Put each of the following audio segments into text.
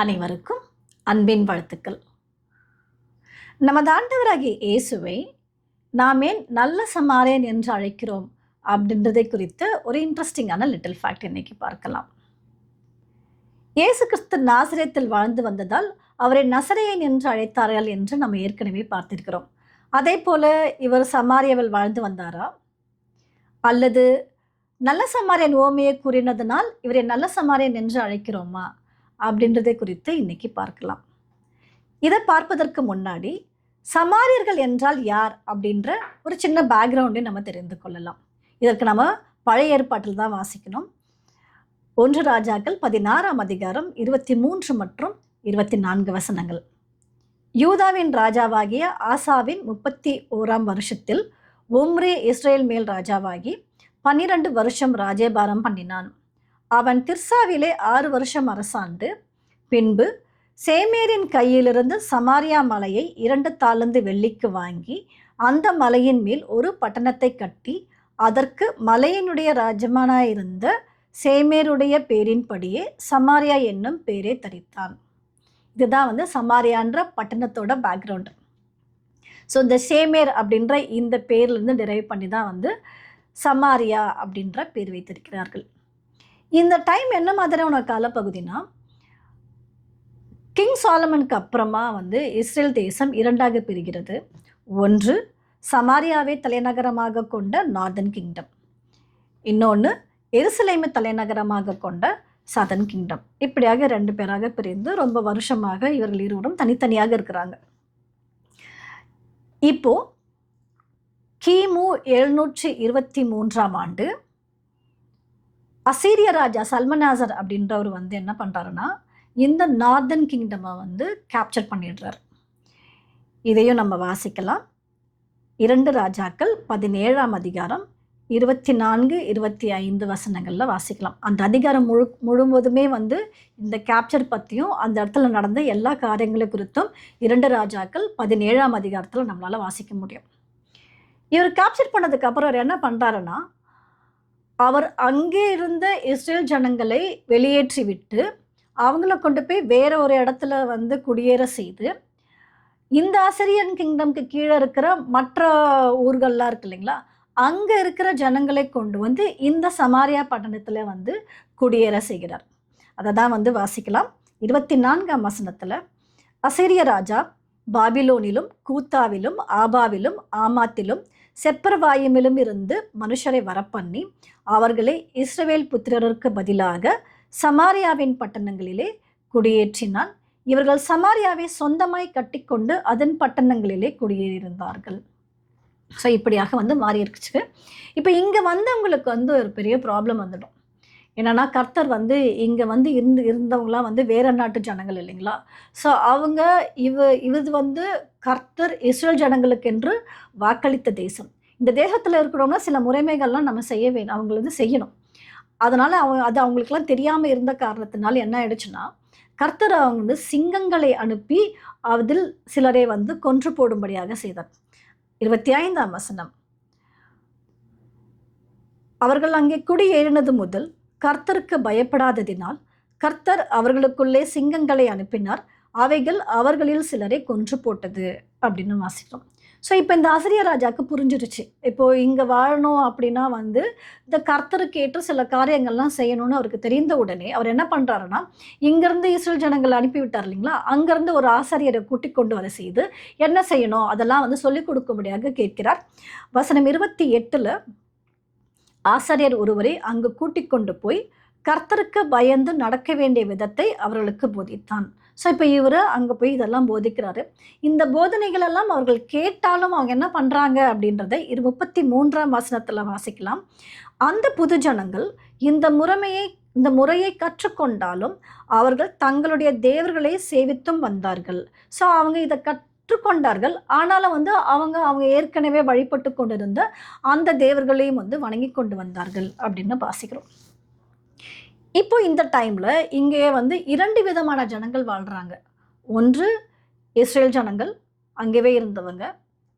அனைவருக்கும் அன்பின் வாழ்த்துக்கள். நமது ஆண்டவராகிய இயேசுவை நாம் ஏன் நல்ல சமாரியன் என்று அழைக்கிறோம் அப்படின்றதை குறித்த ஒரு இன்ட்ரெஸ்டிங்கான லிட்டில் ஃபேக்ட் இன்னைக்கு பார்க்கலாம். இயேசு கிறிஸ்து நாசரேத்தில் வாழ்ந்து வந்ததால் அவரை நசரேயன் என்று அழைத்தார்கள் என்று நம்ம ஏற்கனவே பார்த்திருக்கிறோம். அதே போல இவர் சமாரியாவில் வாழ்ந்து வந்தாரா, அல்லது நல்ல சமாரியன் ஓமையை கூறினதனால் இவரை நல்ல சமாரியன் என்று அழைக்கிறோமா அப்படின்றதை குறித்து இன்னைக்கு பார்க்கலாம். இதை பார்ப்பதற்கு முன்னாடி சமாரியர்கள் என்றால் யார் அப்படின்ற ஒரு சின்ன பேக்ரவுண்டை நம்ம தெரிந்து கொள்ளலாம். இதற்கு நம்ம பழைய ஏற்பாட்டில் தான் வாசிக்கணும். 1 ராஜாக்கள் 16ஆம் அதிகாரம் 23 மற்றும் 24 வசனங்கள். யூதாவின் ராஜாவாகிய ஆசாவின் 31ஆம் வருஷத்தில் ஒம்ரி இஸ்ரேல் மேல் ராஜாவாகி 12 வருஷம் ராஜ்யபாரம் பண்ணினான். அவன் திர்சாவிலே 6 வருஷம் அரசாண்டு பின்பு சேமேரின் கையிலிருந்து சமாரியா மலையை 2 தாலந்து வெள்ளிக்கு வாங்கி அந்த மலையின் மேல் ஒரு பட்டணத்தை கட்டி அதற்கு மலையினுடைய ராஜமானாயிருந்த சேமேருடைய பேரின்படியே சமாரியா என்னும் பேரை தரித்தான். இதுதான் சமாரியான்ற பட்டணத்தோட பேக்ரவுண்டு. ஸோ இந்த சேமேர் அப்படின்ற இந்த பேர்லேருந்து டிரைவ் பண்ணி தான் சமாரியா அப்படின்ற பேர் வைத்திருக்கிறார்கள். இந்த டைம் என்ன மாதிரியான காலப்பகுதினா, கிங் சாலமனுக்கு அப்புறமா இஸ்ரேல் தேசம் 2ஆக பிரிகிறது. ஒன்று சமாரியாவை தலைநகரமாக கொண்ட நார்தன் கிங்டம், இன்னொன்று எருசலேமை தலைநகரமாக கொண்ட சதர்ன் கிங்டம். இப்படியாக 2 பேராக பிரிந்து ரொம்ப வருஷமாக இவர்கள் இருவரும் தனித்தனியாக இருக்கிறாங்க. இப்போ கிமு 723ஆம் ஆண்டு அசீரிய ராஜா சல்மனாசர் அப்படின்றவர் என்ன பண்ணுறாருன்னா, இந்த நார்தன் கிங்டமை கேப்சர் பண்ணிடுறார். இதையும் நம்ம வாசிக்கலாம். 2 ராஜாக்கள் 17ஆம் அதிகாரம் 24, 25 வசனங்களில் வாசிக்கலாம். அந்த அதிகாரம் முழுவதுமே இந்த கேப்சர் பற்றியும் அந்த இடத்துல நடந்த எல்லா காரியங்களை குறித்தும் 2 ராஜாக்கள் 17ஆம் அதிகாரத்தில் நம்மளால் வாசிக்க முடியும். இவர் கேப்சர் பண்ணதுக்கு அப்புறம் அவர் என்ன பண்ணுறாருன்னா, அவர் அங்கே இருந்த இஸ்ரேல் ஜனங்களை வெளியேற்றி விட்டு அவங்கள கொண்டு போய் வேற ஒரு இடத்துல குடியேற செய்து இந்த அசிரியன் கிங்டம்க்கு கீழே இருக்கிற மற்ற ஊர்கள்லாம் இருக்கு இல்லைங்களா, அங்கே இருக்கிற ஜனங்களை கொண்டு இந்த சமாரியா பட்டணத்தில் குடியேற செய்கிறார். அதை தான் வாசிக்கலாம். 24ஆம் வசனத்தில், அசீரிய ராஜா பாபிலோனிலும் கூத்தாவிலும் ஆபாவிலும் ஆமாத்திலும் செப்பர்வாயுமிலும் இருந்து மனுஷரை வரப்பண்ணி அவர்களை இஸ்ரவேல் புத்திரருக்கு பதிலாக சமாரியாவின் பட்டணங்களிலே குடியேற்றினான். இவர்கள் சமாரியாவை சொந்தமாய் கட்டிக்கொண்டு அதன் பட்டணங்களிலே குடியேறியிருந்தார்கள். ஸோ இப்படியாக மாறி இருந்துச்சு. இப்போ இங்கே வந்தவங்களுக்கு ஒரு பெரிய ப்ராப்ளம் வந்துடும். என்னன்னா, கர்த்தர் இங்கே இருந்தவங்களாம் வேற நாட்டு ஜனங்கள் இல்லைங்களா. ஸோ அவங்க இது கர்த்தர் இஸ்ரேல் ஜனங்களுக்கு என்று வாக்களித்த தேசம். இந்த தேசத்தில் இருக்கிறவங்க சில முறைமைகள்லாம் நம்ம செய்ய வேணும், அவங்க செய்யணும். அதனால் அது அவங்களுக்குலாம் தெரியாமல் இருந்த காரணத்தினால என்ன ஆயிடுச்சுன்னா, கர்த்தர் அவங்க சிங்கங்களை அனுப்பி அதில் சிலரை கொன்று போடும்படியாக செய்தார். 25ஆம் வசனம், அவர்கள் அங்கே குடியேறினது முதல் கர்த்தருக்கு பயப்படாததினால் கர்த்தர் அவர்களுக்குள்ளே சிங்கங்களை அனுப்பினார், அவைகள் அவர்களில் சிலரை கொன்று போட்டது அப்படின்னு வாசிக்கிறோம். ஸோ இப்போ இந்த அசீரிய ராஜாவுக்கு புரிஞ்சிருச்சு, இப்போது இங்கே வாழணும் அப்படின்னா இந்த கர்த்தருக்கு ஏற்ற சில காரியங்கள்லாம் செய்யணும்னு அவருக்கு தெரிந்த உடனே அவர் என்ன பண்ணுறாருன்னா, இங்கேருந்து இஸ்ரேல் ஜனங்களை அனுப்பிவிட்டார் இல்லைங்களா, அங்கேருந்து ஒரு ஆசாரியரை கூட்டிக் கொண்டு வர செய்து என்ன செய்யணும் அதெல்லாம் சொல்லிக் கொடுக்கும்படியாக கேட்கிறார். வசனம் 28ல், ஆசாரியர் ஒருவரை அங்கு கூட்டிக் கொண்டு போய் கர்த்தருக்கு பயந்து நடக்க வேண்டிய விதத்தை அவர்களுக்கு போதித்தான். ஸோ இப்போ இவர் அங்கே போய் இதெல்லாம் போதிக்கிறாரு. இந்த போதனைகளெல்லாம் அவர்கள் கேட்டாலும் அவங்க என்ன பண்ணுறாங்க அப்படின்றத 33ஆம் வசனத்தில் வாசிக்கலாம். அந்த புது ஜனங்கள் இந்த முறையை கற்றுக்கொண்டாலும் அவர்கள் தங்களுடைய தேவர்களை சேவித்தும் வந்தார்கள். ஸோ அவங்க இதை கற்றுக்கொண்டார்கள். ஆனாலும் அவங்க ஏற்கனவே வழிபட்டு கொண்டிருந்த அந்த தேவர்களையும் வணங்கி கொண்டு வந்தார்கள் அப்படின்னு வாசிக்கிறோம். இப்போ இந்த டைமில் இங்கே 2 விதமான ஜனங்கள் வாழ்கிறாங்க. ஒன்று இஸ்ரேல் ஜனங்கள், அங்கேவே இருந்தவங்க.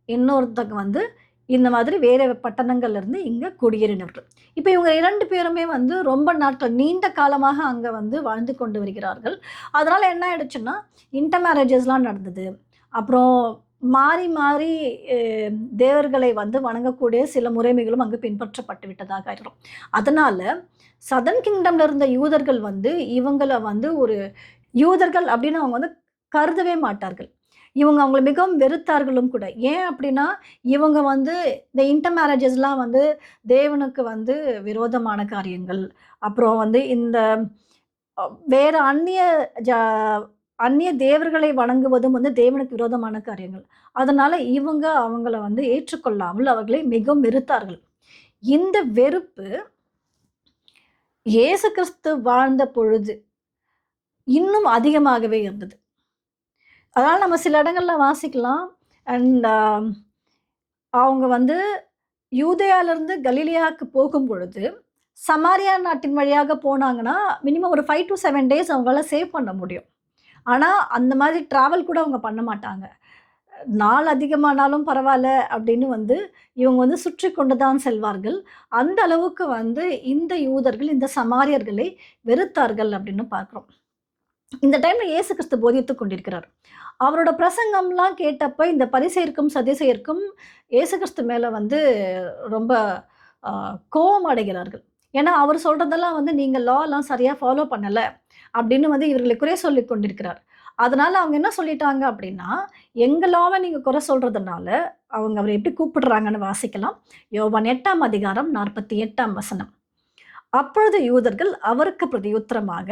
இன்னொருத்தங்க இந்த மாதிரி வேறு பட்டணங்கள்லேருந்து இங்கே குடியேறினவர்கள். இப்போ இவங்க 2 பேருமே வந்து ரொம்ப நாட்கள் நீண்ட காலமாக அங்கே வந்து வாழ்ந்து கொண்டு வருகிறார்கள். அதனால் என்ன ஆயிடுச்சுன்னா, இன்டர் மேரேஜஸ்லாம் நடந்தது. அப்புறம் மாறி மாறி அ தேவர்களை வந்து வணங்கக்கூடிய சில முறைமைகளும் அங்கு பின்பற்றப்பட்டு விட்டதாக ஆயிரும். அதனால சதர்ன் கிங்டம்ல இருந்த யூதர்கள் வந்து இவங்கள வந்து ஒரு யூதர்கள் அப்படின்னு அவங்க வந்து கருதவே மாட்டார்கள். இவங்க அவங்கள மிகவும் வெறுத்தார்களும் கூட. ஏன் அப்படின்னா, இவங்க வந்து இந்த இன்டர் மேரேஜஸ்லாம் வந்து தேவனுக்கு வந்து விரோதமான காரியங்கள். அப்புறம் வந்து இந்த அ வேற ஜ அந்நிய தேவர்களை வணங்குவதும் வந்து தேவனுக்கு விரோதமான காரியங்கள். அதனால இவங்க அவங்கள வந்து ஏற்றுக்கொள்ளாமல் அவர்களை மிகவும் வெறுத்தார்கள். இந்த வெறுப்பு இயேசு கிறிஸ்து வாழ்ந்த பொழுது இன்னும் அதிகமாகவே இருந்தது. அதனால நம்ம சில இடங்கள்ல வாசிக்கலாம். அண்ட் அவங்க வந்து யூதேயாவிலிருந்து கலிலேயாவுக்கு போகும்பொழுது, சமாரியா நாட்டின் வழியாக போனாங்கன்னா, மினிமம் ஒரு 5 டூ 7 டேஸ் அவங்களால சேவ் பண்ண முடியும். ஆனா, அந்த மாதிரி டிராவல் கூட அவங்க பண்ண மாட்டாங்க. நாள் அதிகமானாலும் பரவால்ல அப்படின்னு வந்து, இவங்க வந்து சுற்றி கொண்டு தான் செல்வார்கள். அந்த அளவுக்கு வந்து இந்த யூதர்கள், இந்த சமாரியர்களை வெறுத்தார்கள் அப்படின்னு பார்க்கிறோம். இந்த டைம்ல இயேசு கிறிஸ்து போதித்துக் கொண்டிருக்கிறார். அவரோட பிரசங்கம்லாம் கேட்டப்ப இந்த பரிசேயருக்கும், சதுசேயருக்கும் இயேசு கிறிஸ்து மேல வந்து ரொம்ப அ கோவம் அடைகிறார்கள். ஏன்னா, அவர் சொல்றதெல்லாம் வந்து நீங்க லாலாம் சரியா ஃபாலோ பண்ணல அப்படின்னு வந்து இவர்களை குறை சொல்லிக் கொண்டிருக்கிறார். அதனால அவங்க என்ன சொல்லிட்டாங்க அப்படின்னா, எங்க லாவ நீங்க குறை சொல்றதுனால, அவங்க அவர எப்படி கூப்பிடுறாங்கன்னு வாசிக்கலாம். யோவான் 8ஆம் அதிகாரம் 48ஆம் வசனம். அப்பொழுது யூதர்கள் அவருக்கு பிரதியுத்தரமாக,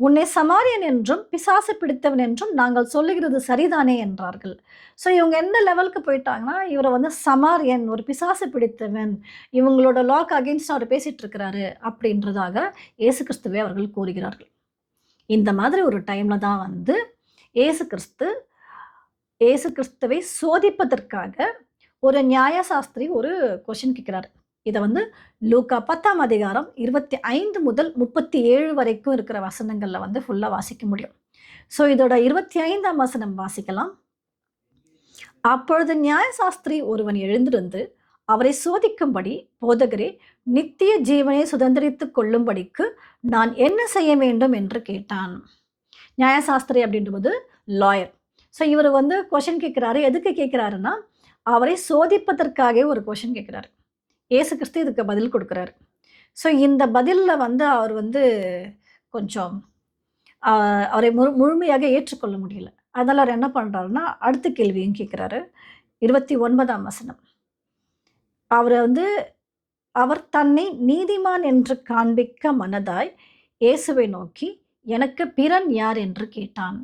உன்னை சமாரியன் என்றும், பிசாசு பிடித்தவன் என்றும் நாங்கள் சொல்லுகிறது சரிதானே என்றார்கள். ஸோ இவங்க எந்த லெவலுக்கு போயிட்டாங்கன்னா, இவர வந்து சமாரியன், ஒரு பிசாசு பிடித்தவன், இவங்களோட லாக்கு அகெயின்ஸ்டா அவர் பேசிட்டு இருக்கிறாரு அப்படின்றதாக இயேசு கிறிஸ்துவை அவர்கள் கூறுகிறார்கள். இந்த மாதிரி ஒரு டைம்ல தான் வந்து இயேசு கிறிஸ்து இயேசு கிறிஸ்துவை சோதிப்பதற்காக ஒரு நியாயசாஸ்திரி ஒரு கொஸ்டின் கேட்கிறாரு. இத வந்து லூக்கா 10ஆம் அதிகாரம் 25 முதல் 37 வரைக்கும் இருக்கிற வசனங்கள்ல வந்து ஃபுல்லா வாசிக்க முடியும். ஸோ இதோட 25ஆம் வசனம் வாசிக்கலாம். அப்பொழுது நியாயசாஸ்திரி ஒருவன் எழுந்திருந்து அவரை சோதிக்கும்படி, போதகரே, நித்திய ஜீவனை சுதந்திரித்துக் கொள்ளும்படிக்கு நான் என்ன செய்ய வேண்டும் என்று கேட்டான். நியாயசாஸ்திரி அப்படின்றது லாயர். ஸோ இவர் வந்து கொஸ்டின் கேட்கிறாரு. எதுக்கு கேட்கிறாருன்னா, அவரை சோதிப்பதற்காகவே ஒரு கொஸ்டின் கேட்கிறாரு. இயேசு கிறிஸ்து இதுக்கு பதில் கொடுக்குறாரு. ஸோ இந்த பதில்ல வந்து அவர் வந்து கொஞ்சம் அவரை முழுமையாக ஏற்றுக்கொள்ள முடியல. அதனால அவர் என்ன பண்றாருன்னா, அடுத்த கேள்வியும் கேட்கிறாரு. 29ஆம் வசனம். அவர வந்து அவர் தன்னை நீதிமான் என்று காண்பிக்க மனதாய் இயேசுவை நோக்கி, எனக்கு பிறன் யார் என்று கேட்டான்.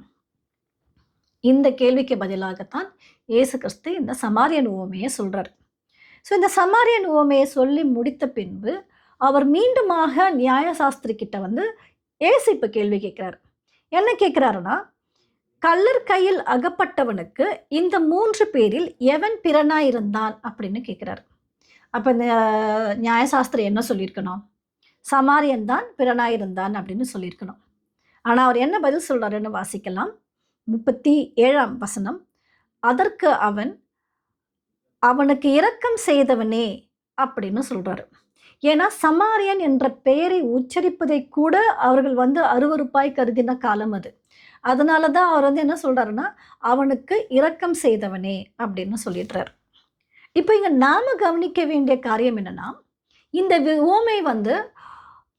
இந்த கேள்விக்கு பதிலாகத்தான் இயேசு கிறிஸ்து இந்த சமாரியன் உவமையை சொல்றாரு. ஸோ இந்த சமாரியன் உவமையை சொல்லி முடித்த பின்பு, அவர் மீண்டுமாக நியாயசாஸ்திரி கிட்ட வந்து இயேசு இப்ப கேள்வி கேட்கிறாரு. என்ன கேட்கிறாருன்னா, கள்ளர் கையில் அகப்பட்டவனுக்கு இந்த 3 பேரில் எவன் பிறனாயிருந்தான் அப்படின்னு கேட்கிறாரு. அப்ப இந்த நியாயசாஸ்திரி என்ன சொல்லியிருக்கணும்? சமாரியன் தான் பிறனாயிருந்தான் அப்படின்னு சொல்லியிருக்கணும். ஆனா அவர் என்ன பதில் சொல்றாருன்னு வாசிக்கலாம். 37ஆம் வசனம். அதற்கு அவன், அவனுக்கு இரக்கம் செய்தவனே அப்படின்னு சொல்றாரு. ஏன்னா சமாரியன் என்ற பெயரை உச்சரிப்பதை கூட அவர்கள் வந்து அருவருப்பாய் கருதின காலம் அது. அதனால தான் அவர் வந்து என்ன சொல்றாருன்னா, அவனுக்கு இரக்கம் செய்தவனே அப்படின்னு சொல்லிடுறாரு. இப்போ இங்க நாம கவனிக்க வேண்டிய காரியம் என்னன்னா, இந்த உவமை வந்து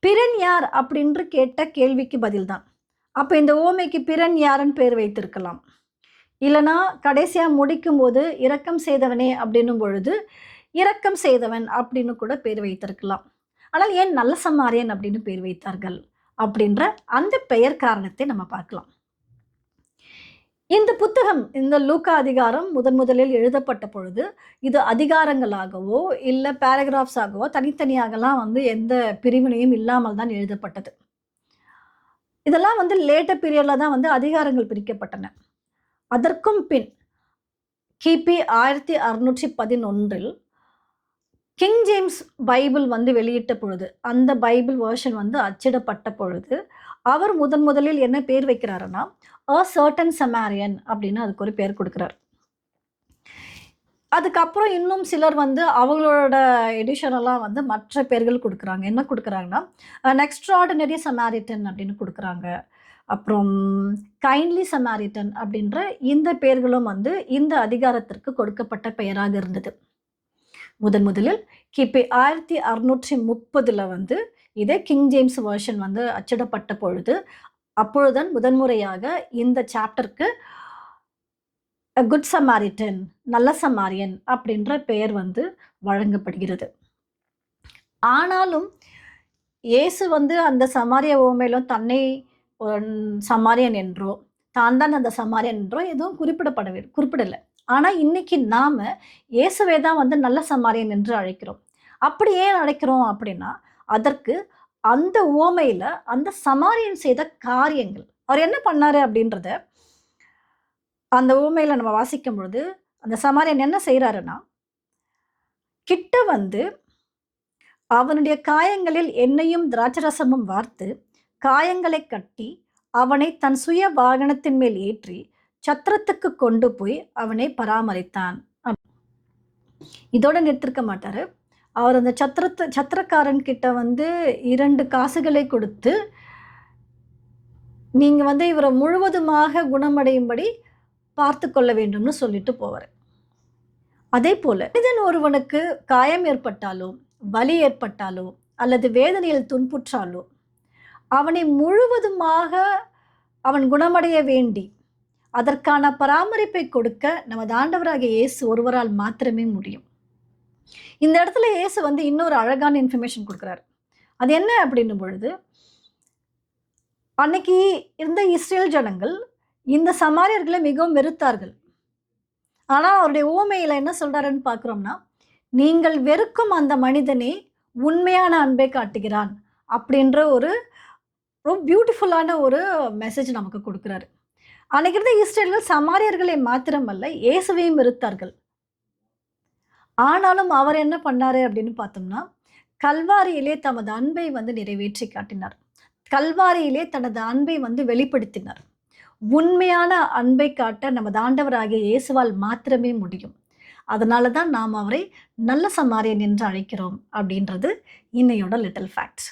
பிறன் யார் அப்படின்று கேட்ட கேள்விக்கு பதில் தான். அப்ப இந்த உவமைக்கு பிறன் யாருன்னு பேர் வைத்திருக்கலாம். இல்லனா கடைசியா முடிக்கும்போது இரக்கம் செய்தவனே அப்படின்னும் பொழுது, இரக்கம் செய்தவன் அப்படின்னு கூட பேர் வைத்திருக்கலாம். ஆனால் ஏன் நல்ல சமாரியன் அப்படின்னு பேர் வைத்தார்கள்? அப்படின்ற அந்த பெயர் காரணத்தை நம்ம பார்க்கலாம். இந்த புத்தகம், இந்த லூக்கா அதிகாரம் முதலில் எழுதப்பட்ட பொழுது, இது அதிகாரங்களாகவோ, இல்ல பேராகிராஃப்ஸ் ஆகவோ தனித்தனியாகலாம் வந்து எந்த பிரிவினையும் இல்லாமல் தான் எழுதப்பட்டது. இதெல்லாம் வந்து லேட்டர் பீரியட்ல தான் வந்து அதிகாரங்கள் பிரிக்கப்பட்டன. அதற்கும் பின் கிபி 1611 கிங் ஜேம்ஸ் பைபிள் வந்து வெளியிட்ட பொழுது, அந்த பைபிள் வெர்ஷன் வந்து அச்சிடப்பட்ட பொழுது, அவர் முதலில் என்ன பேர் வைக்கிறாருன்னா, "எ சர்டன் சமாரியன்" அப்படின்னு அதுக்கு ஒரு பேர் கொடுக்கிறார். அதுக்கப்புறம் இன்னும் சிலர் வந்து அவங்களோட எடிஷனெல்லாம் வந்து மற்ற பேர்கள் கொடுக்குறாங்க. என்ன கொடுக்குறாங்கன்னா, எக்ஸ்ட்ரார்டினரி சமாரிட்டன் அப்படின்னு கொடுக்குறாங்க. அப்புறம் கைண்ட்லி சமாரிட்டன் அப்படின்ற இந்த பெயர்களும் வந்து இந்த அதிகாரத்திற்கு கொடுக்கப்பட்ட பெயராக இருந்தது. முதலில் கிபி 1630 வந்து இதே கிங் ஜேம்ஸ் வெர்ஷன் வந்து அச்சிடப்பட்ட பொழுது, அப்பொழுதுதான் முதன்முறையாக இந்த சாப்டருக்கு குட் சமாரிட்டன், நல்ல சமாரியன் அப்படின்ற பெயர் வந்து வழங்கப்படுகிறது. ஆனாலும் இயேசு வந்து அந்த சமாரிய உவமையில தன்னை சமாரியன் என்றோ, தான் தான் அந்த சமாரியன் என்றோ எதுவும் குறிப்பிடல. ஆனா இன்னைக்கு நாம இயேசுவை தான் வந்து நல்ல சமாரியன் என்று அழைக்கிறோம். அப்படி ஏன் அழைக்கிறோம் அப்படின்னா, அதற்கு அந்த உவமையில அந்த சமாரியன் செய்த காரியங்கள், அவர் என்ன பண்ணாரு அப்படின்றத அந்த உவமையில நம்ம வாசிக்கும் பொழுது, அந்த சமாரியன் என்ன செய்றாருன்னா, கிட்ட வந்து அவனுடைய காயங்களில் எண்ணெயும் திராட்சரசமும் வார்த்து, காயங்களைக் கட்டி, அவனை தன் சுய வாகனத்தின் மேல் ஏற்றி, சத்திரத்துக்கு கொண்டு போய் அவனை பராமரித்தான். இதோட நிறுத்திருக்க மாட்டாரு. அவர் அந்த சத்திரக்காரன் கிட்ட வந்து 2 காசுகளை கொடுத்து, நீங்க வந்து இவரை முழுவதுமாக குணமடையும்படி பார்த்துக் கொள்ள வேண்டும்னு சொல்லிட்டு போவாரு. அதேபோல மனிதன் ஒருவனுக்கு காயம் ஏற்பட்டாலோ, வலி ஏற்பட்டாலோ, அல்லது வேதனையில் துன்புற்றாலோ, அவனை முழுவதுமாக அவன் குணமடைய வேண்டி, அதற்கான பராமரிப்பை கொடுக்க நமது ஆண்டவராகிய இயேசு ஒருவரால் மாத்திரமே முடியும். இந்த இடத்துல இயேசு வந்து இன்னொரு அழகான இன்ஃபர்மேஷன் கொடுக்குறாரு. அது என்ன அப்படின்னும் பொழுது, அன்னைக்கு இருந்த இஸ்ரேல் ஜனங்கள் இந்த சமாரியர்களை மிகவும் வெறுத்தார்கள். ஆனா அவருடைய உவமையில என்ன சொல்றாருன்னு பார்க்குறோம்னா, நீங்கள் வெறுக்கும் அந்த மனிதனே உண்மையான அன்பை காட்டுகிறான் அப்படின்ற ஒரு ரொம்ப பியூட்டிஃபுல்லான ஒரு மெசேஜ் நமக்கு கொடுக்குறாரு. அன்னைக்கு இருந்த இஸ்ரேல்கள் சமாரியர்களை மாத்திரமல்ல, இயேசுவையும் வெறுத்தார்கள். ஆனாலும் அவர் என்ன பண்ணாரு அப்படின்னு பார்த்தோம்னா, கல்வாரியிலே தமது அன்பை வந்து நிறைவேற்றி காட்டினார். கல்வாரியிலே தனது அன்பை வந்து வெளிப்படுத்தினார். உண்மையான அன்பை காட்ட நமது ஆண்டவராகிய இயேசுவால் மாத்திரமே முடியும். அதனால தான் நாம் அவரை நல்ல சமாரியன் என்று அழைக்கிறோம் அப்படின்றது இன்னையோட லிட்டில் ஃபேக்ட்ஸ்.